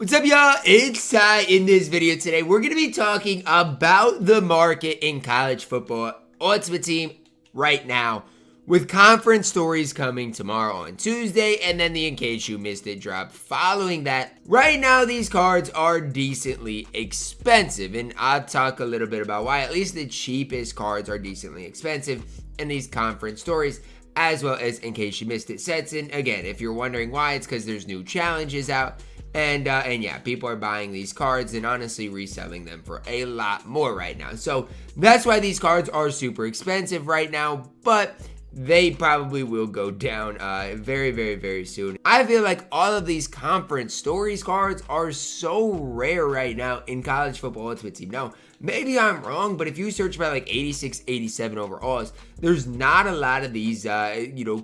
What's up, y'all? It's Ty. In this video today, we're going to be talking about the market in college football Ultimate Team right now, with conference stories coming tomorrow on Tuesday, and then the In Case You Missed It drop following that. Right now, these cards are decently expensive, and I'll talk a little bit about why. At least the cheapest cards are decently expensive in these conference stories, as well as In Case You Missed It sets. And again, if you're wondering why, it's because there's new challenges out. And yeah, people are buying these cards and honestly reselling them for a lot more right now. So that's why these cards are super expensive right now, but they probably will go down very, very, very soon. I feel like all of these conference stories cards are so rare right now in college football Ultimate Team. Now, maybe I'm wrong, but if you search by like 86, 87 overalls, there's not a lot of these,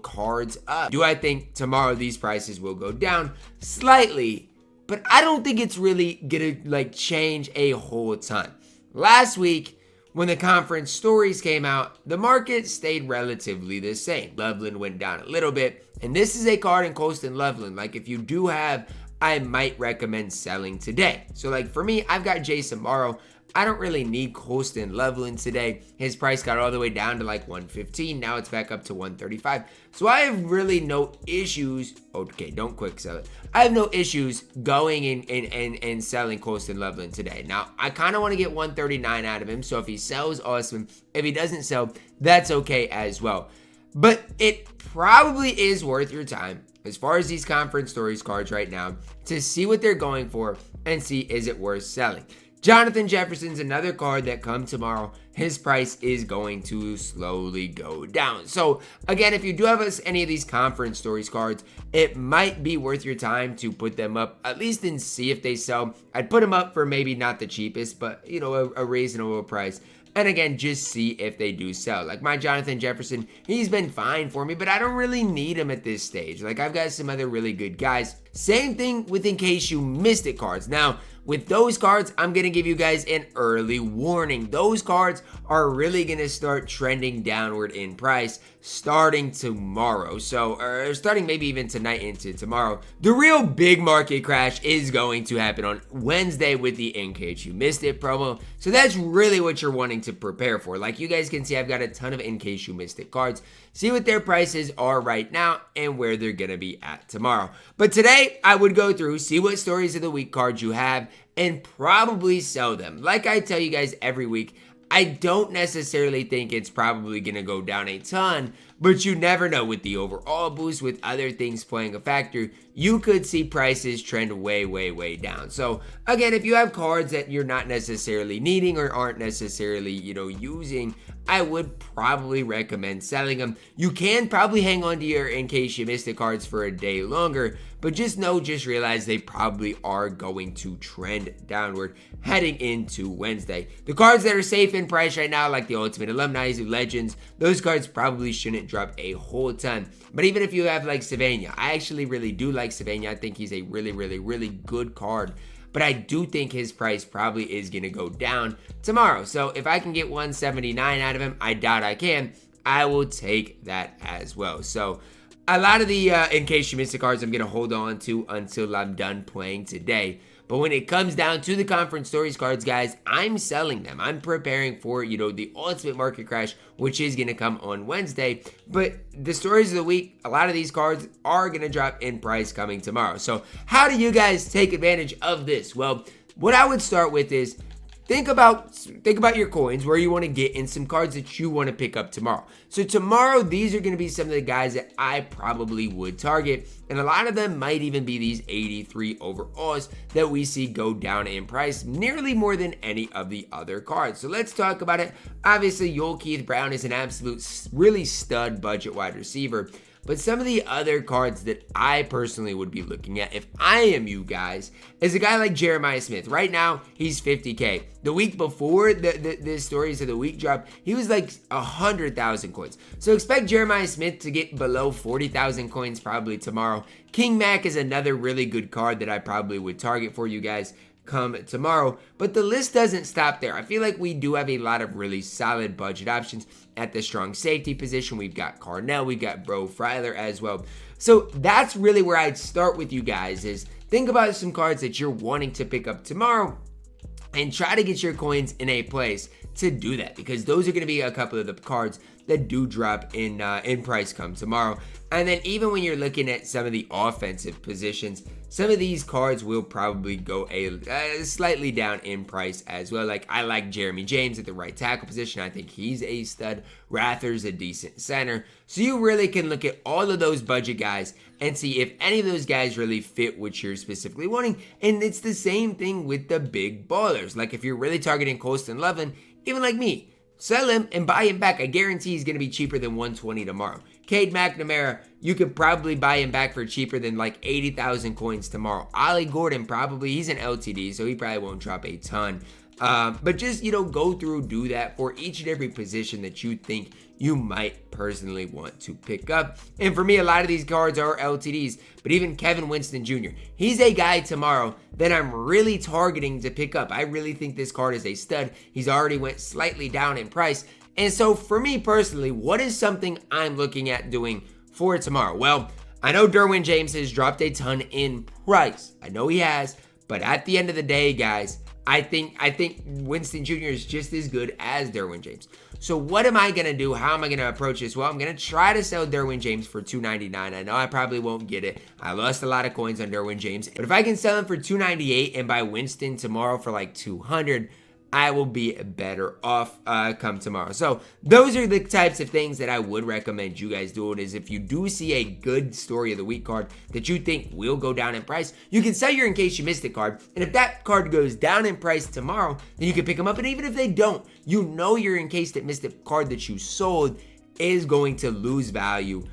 cards up. Do I think tomorrow these prices will go down? Slightly. But I don't think it's really gonna change a whole ton. Last week, when the conference stories came out, the market stayed relatively the same. Loveland went down a little bit, and this is a card in Colston Loveland. Like, if you do have, I might recommend selling today. So like for me, I've got Jason Morrow. I don't really need Colston Loveland today. His price got all the way down to like 115. Now it's back up to 135. So I have really no issues. Okay, don't quick sell it. I have no issues going in and selling Colston Loveland today. Now, I kind of want to get 139 out of him. So if he sells, awesome. If he doesn't sell, that's okay as well. But it probably is worth your time, as far as these conference stories cards right now, to see what they're going for and see, is it worth selling. Jonathan Jefferson's another card that come tomorrow. His price is going to slowly go down. So again, if you do have any of these conference stories cards, it might be worth your time to put them up, at least and see if they sell. I'd put them up for maybe not the cheapest, but a reasonable price. And again, just see if they do sell. Like my Jonathan Jefferson, he's been fine for me, but I don't really need him at this stage. Like, I've got some other really good guys. Same thing with In Case You Missed It cards. Now, with those cards, I'm going to give you guys an early warning. Those cards are really going to start trending downward in price starting tomorrow. So, starting maybe even tonight into tomorrow. The real big market crash is going to happen on Wednesday with the In Case You Missed It promo. So that's really what you're wanting to prepare for. Like you guys can see, I've got a ton of In Case You Missed It cards. See what their prices are right now and where they're going to be at tomorrow. But today, I would go through, see what stories of the week cards you have, and probably sell them. Like I tell you guys every week, I don't necessarily think it's probably going to go down a ton, but you never know with the overall boost, with other things playing a factor, you could see prices trend way, way, way down. So again, if you have cards that you're not necessarily needing or aren't necessarily, using, I would probably recommend selling them. You can probably hang on to your In Case You Missed It cards for a day longer, but just realize they probably are going to trend downward heading into Wednesday. The cards that are safe in price right now, like the Ultimate Alumni, Legends, those cards probably shouldn't drop a whole ton. But even if you have like Savannah, I actually really do like Savannah. I think he's a really, really, really good card. But I do think his price probably is going to go down tomorrow. So if I can get 179 out of him, I doubt I can, I will take that as well. So a lot of the In Case You Missed It cards I'm going to hold on to until I'm done playing today. But when it comes down to the conference stories cards, guys, I'm selling them. I'm preparing for, the ultimate market crash, which is going to come on Wednesday. But the stories of the week, a lot of these cards are going to drop in price coming tomorrow. So how do you guys take advantage of this? Well, what I would start with is think about your coins, where you want to get, in some cards that you want to pick up tomorrow. So tomorrow, these are going to be some of the guys that I probably would target. And a lot of them might even be these 83 overalls that we see go down in price nearly more than any of the other cards. So let's talk about it. Obviously, Yoel Keith Brown is an absolute really stud budget wide receiver. But some of the other cards that I personally would be looking at, if I am you guys, is a guy like Jeremiah Smith. Right now, he's 50K. The week before the stories of the week dropped, he was like 100,000 coins. So expect Jeremiah Smith to get below 40,000 coins probably tomorrow. King Mac is another really good card that I probably would target for you guys come tomorrow. But the list doesn't stop there. I feel like we do have a lot of really solid budget options at the strong safety position. We've got Carnell, we've got Bro Fryler as well. So that's really where I'd start with you guys, is think about some cards that you're wanting to pick up tomorrow and try to get your coins in a place to do that, because those are going to be a couple of the cards that do drop in price come tomorrow. And then even when you're looking at some of the offensive positions, some of these cards will probably go a slightly down in price as well. Like, I like Jeremy James at the right tackle position. I think he's a stud. Rather's a decent center. So you really can look at all of those budget guys and see if any of those guys really fit what you're specifically wanting. And it's the same thing with the big ballers. Like, if you're really targeting Colston Loveland, even like me, sell him and buy him back. I guarantee he's going to be cheaper than 120 tomorrow. Cade McNamara, you could probably buy him back for cheaper than like 80,000 coins tomorrow. Ollie Gordon, probably, he's an LTD, so he probably won't drop a ton. But just, go through, do that for each and every position that you think you might personally want to pick up. And for me, a lot of these cards are LTDs, but even Kevin Winston Jr., he's a guy tomorrow that I'm really targeting to pick up. I really think this card is a stud. He's already went slightly down in price. And so for me personally, what is something I'm looking at doing for tomorrow? Well, I know Derwin James has dropped a ton in price. I know he has, but at the end of the day, guys, I think Winston Jr. is just as good as Derwin James. So what am I going to do? How am I going to approach this? Well, I'm going to try to sell Derwin James for $299. I know I probably won't get it. I lost a lot of coins on Derwin James. But if I can sell him for $298 and buy Winston tomorrow for like $200, I will be better off come tomorrow. So those are the types of things that I would recommend you guys do. It is, if you do see a good story of the week card that you think will go down in price, you can sell your in case you missed it card. And if that card goes down in price tomorrow, then you can pick them up. And even if they don't, your in case that missed it card that you sold is going to lose value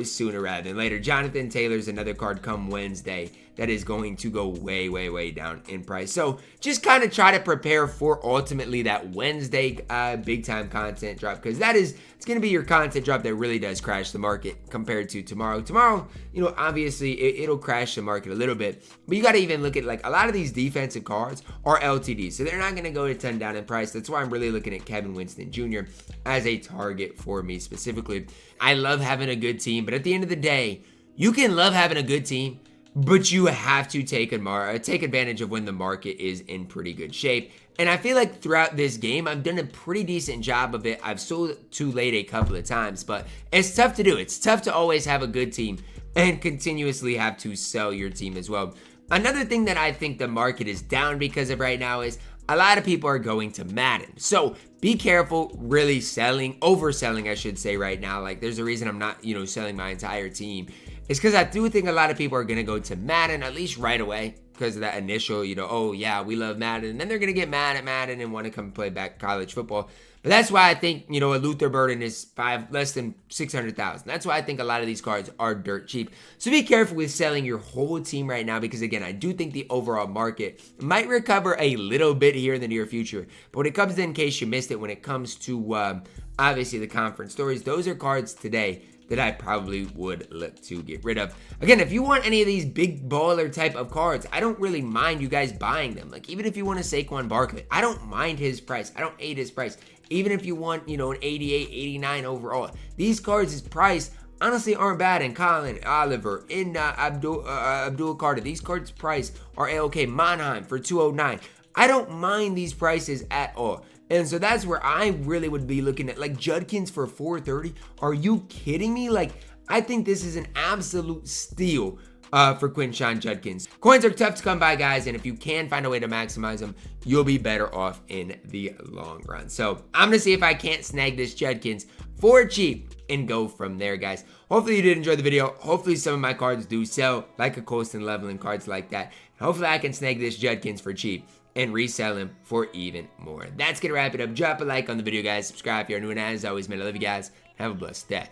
sooner rather than later. Jonathan Taylor's another card come Wednesday that is going to go way, way, way down in price. So just kind of try to prepare for ultimately that Wednesday big time content drop, because it's going to be your content drop that really does crash the market compared to tomorrow. Tomorrow, obviously it'll crash the market a little bit, but you got to even look at, like, a lot of these defensive cards are LTDs, so they're not going to go a ton down in price. That's why I'm really looking at Kevin Winston Jr. as a target for me specifically. I love having a good team, but at the end of the day, you can love having a good team, but you have to take advantage of when the market is in pretty good shape. And I feel like throughout this game, I've done a pretty decent job of it. I've sold too late a couple of times, but it's tough to do. It's tough to always have a good team and continuously have to sell your team as well. Another thing that I think the market is down because of right now is a lot of people are going to Madden. So be careful really overselling, I should say, right now. Like, there's a reason I'm not, selling my entire team. It's because I do think a lot of people are going to go to Madden, at least right away, because of that initial, oh yeah, we love Madden. And then they're going to get mad at Madden and want to come play back college football. But that's why I think, a Luther Burden is less than 600,000. That's why I think a lot of these cards are dirt cheap. So be careful with selling your whole team right now, because again, I do think the overall market might recover a little bit here in the near future. But when it comes to, in case you missed it, when it comes to obviously the conference stories, those are cards today that I probably would look to get rid of. Again, if you want any of these big baller type of cards, I don't really mind you guys buying them. Like, even if you want a Saquon Barkley, I don't mind his price. I don't hate his price. Even if you want, an 88, 89 overall, these cards' his price honestly aren't bad. In Colin, Oliver, in Abdul Carter, these cards' price are A-OK. Monheim for 209. I don't mind these prices at all. And so that's where I really would be looking at, like, Judkins for 430. Are you kidding me? Like, I think this is an absolute steal for Quinshon Judkins. Coins are tough to come by, guys, and if you can find a way to maximize them, you'll be better off in the long run. So I'm going to see if I can't snag this Judkins for cheap and go from there, guys. Hopefully you did enjoy the video. Hopefully some of my cards do sell, like a Colston Leveling, cards like that. Hopefully I can snag this Judkins for cheap and resell him for even more. That's gonna wrap it up. Drop a like on the video, guys. Subscribe if you're new, and as always, man, I love you guys. Have a blessed day.